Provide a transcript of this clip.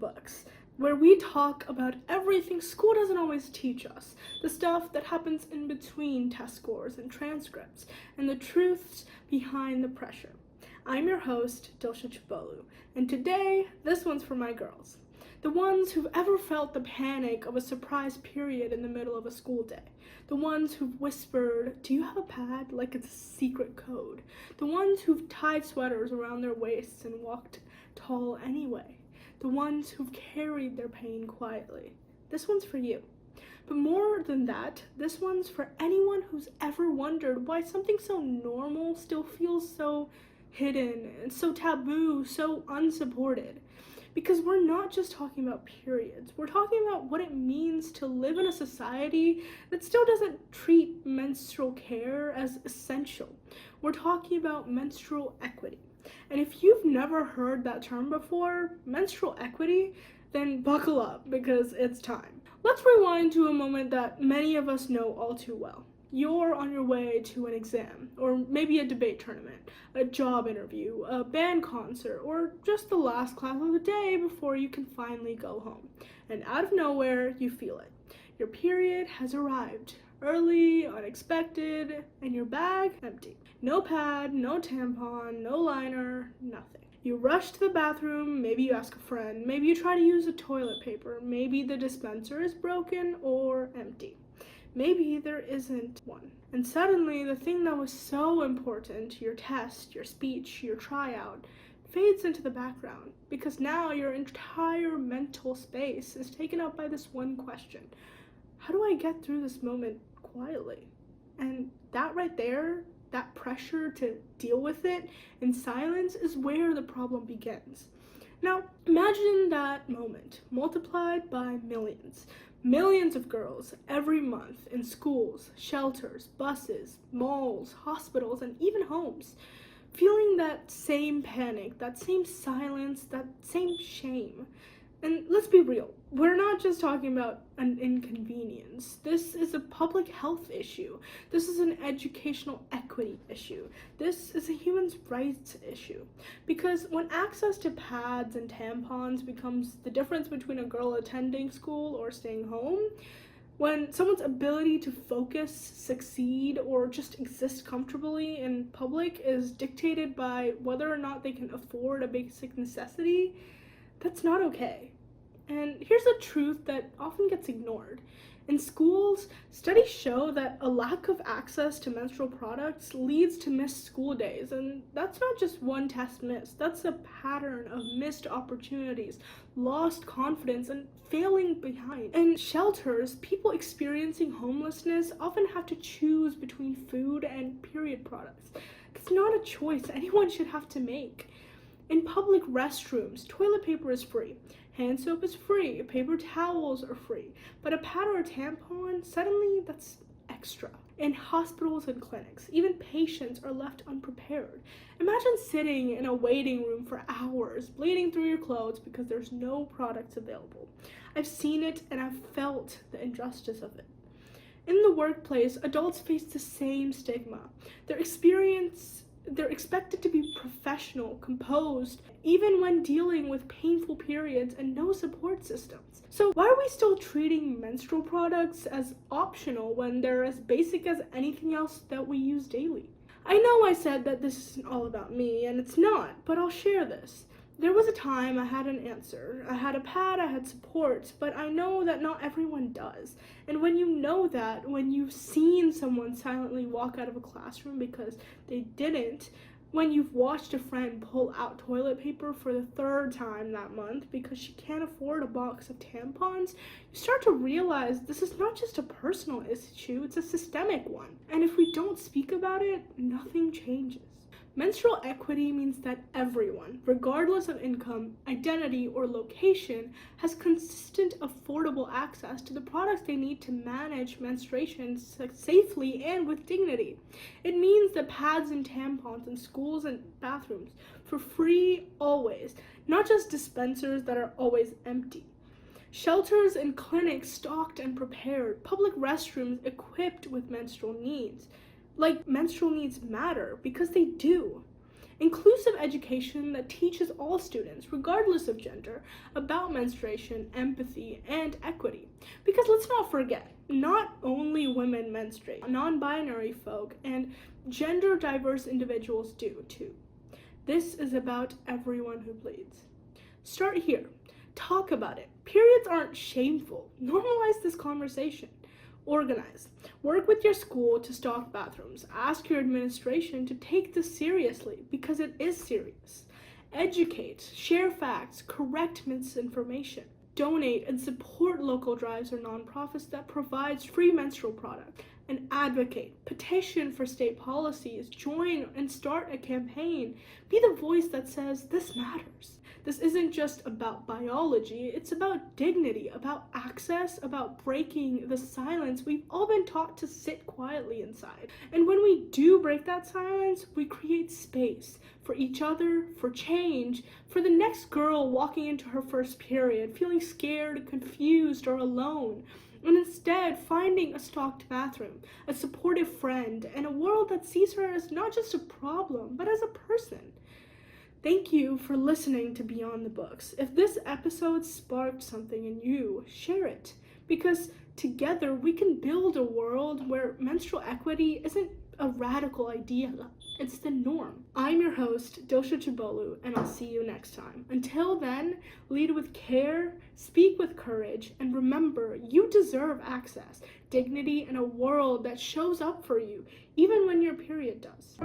books, where we talk about everything school doesn't always teach us, the stuff that happens in between test scores and transcripts, and the truths behind the pressure. I'm your host, Dilsha Chibolu, and today, this one's for my girls. The ones who've ever felt the panic of a surprise period in the middle of a school day. The ones who've whispered, "Do you have a pad?" like it's a secret code. The ones who've tied sweaters around their waists and walked tall anyway. The ones who've carried their pain quietly. This one's for you. But more than that, this one's for anyone who's ever wondered why something so normal still feels so hidden and so taboo, so unsupported. Because we're not just talking about periods, we're talking about what it means to live in a society that still doesn't treat menstrual care as essential. We're talking about menstrual equity. And if you've never heard that term before, menstrual equity, then buckle up because it's time. Let's rewind to a moment that many of us know all too well. You're on your way to an exam, or maybe a debate tournament, a job interview, a band concert, or just the last class of the day before you can finally go home. And out of nowhere, you feel it. Your period has arrived. Early, unexpected, and your bag empty. No pad, no tampon, no liner, nothing. You rush to the bathroom, maybe you ask a friend, maybe you try to use a toilet paper, maybe the dispenser is broken or empty. Maybe there isn't one. And suddenly, the thing that was so important, your test, your speech, your tryout, fades into the background because now your entire mental space is taken up by this one question. How do I get through this moment quietly? And that right there, that pressure to deal with it in silence is where the problem begins. Now, imagine that moment multiplied by millions. Millions of girls every month in schools, shelters, buses, malls, hospitals, and even homes, feeling that same panic, that same silence, that same shame. And let's be real, we're not just talking about an inconvenience. This is a public health issue. This is an educational equity issue. This is a human rights issue. Because when access to pads and tampons becomes the difference between a girl attending school or staying home, when someone's ability to focus, succeed, or just exist comfortably in public is dictated by whether or not they can afford a basic necessity, that's not okay. And here's a truth that often gets ignored. In schools, studies show that a lack of access to menstrual products leads to missed school days. And that's not just one test missed, that's a pattern of missed opportunities, lost confidence, and failing behind. In shelters, people experiencing homelessness often have to choose between food and period products. It's not a choice anyone should have to make. In public restrooms, toilet paper is free, hand soap is free, paper towels are free, but a pad or a tampon, suddenly that's extra. In hospitals and clinics, even patients are left unprepared. Imagine sitting in a waiting room for hours, bleeding through your clothes because there's no products available. I've seen it and I've felt the injustice of it. In the workplace, adults face the same stigma. They're expected to be professional, composed, even when dealing with painful periods and no support systems. So why are we still treating menstrual products as optional when they're as basic as anything else that we use daily? I know I said that this isn't all about me, and it's not, but I'll share this. There was a time I had an answer. I had a pad, I had support, but I know that not everyone does. And when you know that, when you've seen someone silently walk out of a classroom because they didn't, when you've watched a friend pull out toilet paper for the third time that month because she can't afford a box of tampons, you start to realize this is not just a personal issue, it's a systemic one. And if we don't speak about it, nothing changes. Menstrual equity means that everyone, regardless of income, identity, or location, has consistent, affordable access to the products they need to manage menstruation safely and with dignity. It means that pads and tampons in schools and bathrooms for free always, not just dispensers that are always empty. Shelters and clinics stocked and prepared, public restrooms equipped with menstrual needs. Like, menstrual needs matter because they do. Inclusive education that teaches all students, regardless of gender, about menstruation, empathy, and equity. Because let's not forget, not only women menstruate, non-binary folk and gender diverse individuals do too. This is about everyone who bleeds. Start here. Talk about it. Periods aren't shameful. Normalize this conversation. Organize. Work with your school to stock bathrooms. Ask your administration to take this seriously because it is serious. Educate, share facts, correct misinformation. Donate and support local drives or nonprofits that provides free menstrual products. And advocate, petition for state policies, join and start a campaign. Be the voice that says this matters. This isn't just about biology, it's about dignity, about access, about breaking the silence we've all been taught to sit quietly inside. And when we do break that silence, we create space for each other, for change, for the next girl walking into her first period, feeling scared, confused, or alone. And instead finding a stocked bathroom, a supportive friend, and a world that sees her as not just a problem, but as a person. Thank you for listening to Beyond the Books. If this episode sparked something in you, share it. Because together we can build a world where menstrual equity isn't a radical idea, it's the norm. I'm your host, Dosha Chibolu, and I'll see you next time. Until then, lead with care, speak with courage, and remember, you deserve access, dignity, and a world that shows up for you, even when your period does.